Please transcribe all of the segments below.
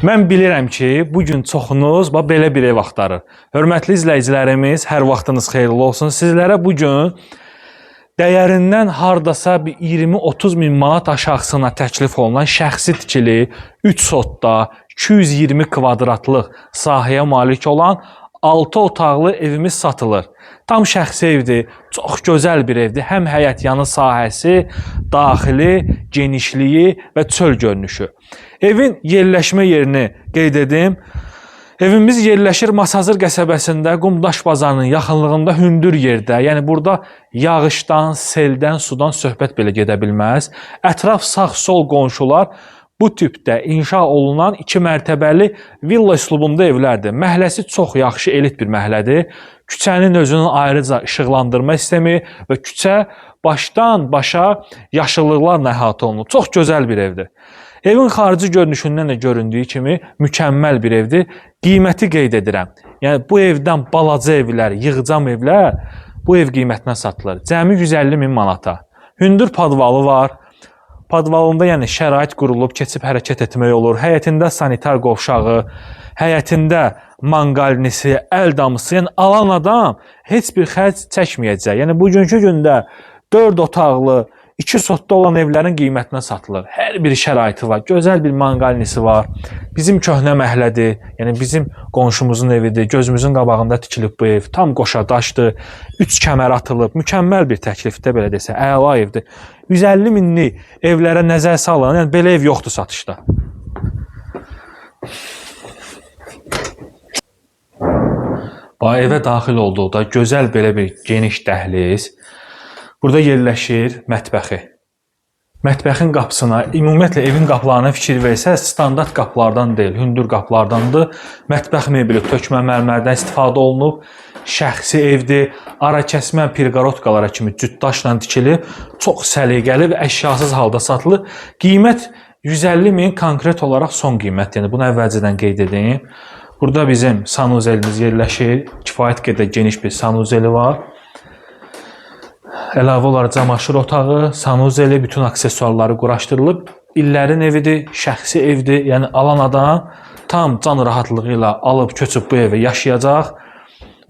Mən bilirəm ki, bugün çoxunuz belə bir ev axtarır. Hörmətli izləyicilərimiz, hər vaxtınız xeyirli olsun. Sizlərə bugün dəyərindən hardasa 20-30 min manat aşağısına təklif olunan şəxsi tikili 3 sotda 220 kvadratlıq sahəyə malik olan 6 otaqlı evimiz satılır. Tam şəxsi evdir, çox gözəl bir evdir. Həm həyət yanı sahəsi, daxili, genişliyi və çöl görünüşü. Evin yerləşmə yerini qeyd edim. Evimiz yerləşir Masazır qəsəbəsində, Qumdaş bazarının yaxınlığında hündür yerdə. Yəni burada yağışdan, seldən, sudan söhbət belə gedə bilməz. Ətraf sağ-sol qonşular bu tipdə inşa olunan 2 mərtəbəli villa üslubunda evlərdir. Məhəlləsi çox yaxşı, elit bir məhəllədir. Küçənin özünün ayrıca işıqlandırma sistemi və küçə başdan başa yaşıllıqlarla əhatə olunub. Çox gözəl bir evdir. Evin xarici görünüşündən də göründüyü kimi mükəmməl bir evdir. Qiyməti qeyd edirəm. Yəni bu evdən balaca evlər, yığcam evlər bu ev qiymətinə satılır. Cəmi 150 min manata. Hündür padvalı var. Padvalında yəni şərait qurulub, keçib hərəkət etmək olur. Həyətində sanitar qovşağı, həyətində manqalnisi, əl damısı, yəni alan adam heç bir xərc çəkməyəcək. Yəni bugünkü gündə 4 otaqlı, 2 sotda olan evlərin qiymətinə satılır. Hər bir şəraiti var. Gözəl bir manqalnisi var. Bizim köhnə məhəllədir. Yəni bizim qonşumuzun evidir. Gözümüzün qabağında tikilib bu ev. Tam qoşadaşdır. 3 kəmər atılıb. Mükəmməl bir təklifdə belə desə. Əla evdir. 150 minlik evlərə nəzər salın. Yəni belə ev yoxdur satışda. Bu evə daxil olduqda gözəl belə bir geniş dəhliz. Burada yerləşir mətbəxi. Mətbəxin qapısına, ümumiyyətlə evin qapılarına fikir versəz, standart qapılardan deyil, hündür qapılardandır. Mətbəx mebeli tökmə mərmərdən istifadə olunub. Şəxsi evdir. Ara kəsmə pirqarotkalara kimi cütdaşla tikilib. Çox səliqəli və əşyasız halda satılır. Qiymət 150 min konkret olaraq son qiymət. Yəni bunu əvvəlcədən qeyd edeyim. Burada bizim sanuzelimiz yerləşir. Kifayət qədər geniş bir sanuzeli var. Əlavə olaraq camaşır otağı, sanuzeli, bütün aksesuarları quraşdırılıb. İllərin evidir, şəxsi evdir. Yəni alan adam tam can rahatlığı ilə alıb köçüb bu evə yaşayacaq.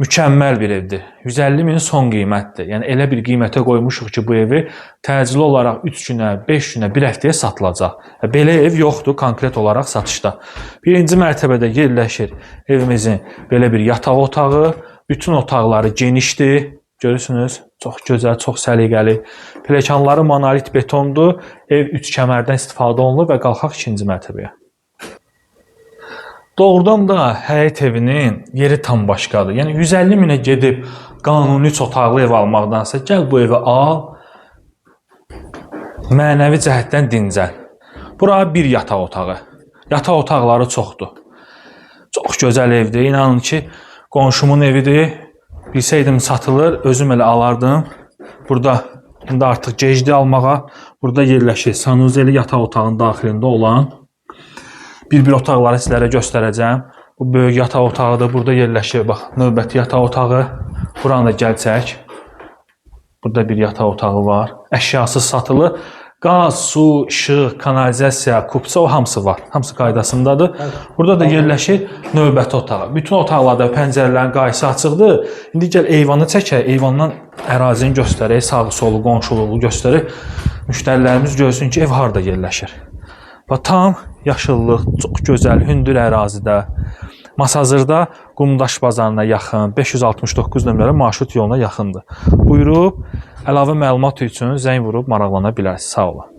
Mükəmməl bir evdir. 150 min son qiymətdir. Yəni elə bir qiymətə qoymuşuq ki, bu evi təcili olaraq 3 günə, 5 günə, 1 həftəyə satılacaq. Belə ev yoxdur konkret olaraq satışda. Birinci mərtəbədə yerləşir evimizin belə bir yataq otağı. Bütün otaqları genişdir. Görürsünüz, çox gözəl, çox səliqəli. Pilləkənləri monolit betondur. Ev 3 kəmərdən istifadə olunur və qalxaq 2-ci mərtəbəyə. Doğrudan da həyət evinin yeri tam başqadır. Yəni 150 minə gedib qanuni 3 otaqlı ev almaqdansa gəl bu evi al, mənəvi cəhətdən dincəl. Bura bir yataq otağı. Yataq otaqları çoxdur. Çox gözəl evdir. İnanın ki, qonşumun evidir. Bilsəydim satılır, özüm elə alardım. Burada indi artıq gecdi almağa. Burada yerləşir sanuzeli yataq otağının daxilində olan bir otaqları sizlərə göstərəcəm. Bu böyük yataq otağıdır. Burada yerləşir, bax, növbəti yataq otağı. Buranı da gəl çək. Burada bir yataq otağı var. Əşyasız satılır. Qaz, su, işıq, kanalizasiya, kupça, o hamısı var. Hamısı qaydasındadır. Burada da yerləşir növbəti otağı. Bütün otaqlarda pəncərələrin qayısı açıqdır. İndi gəl eyvanı çəkək, eyvandan ərazini göstərək, sağı solu, qonşuluğu göstərək. Müştərilərimiz görsün ki, ev harada yerləşir. Və tam yaşıllıq, çox gözəl, hündür ərazidə. Masazırda Qumdaş bazarına yaxın, 569 nömrəli marşrut yoluna yaxındır. Buyurub, əlavə məlumat üçün zəng vurub maraqlana bilərsiniz. Sağ olun.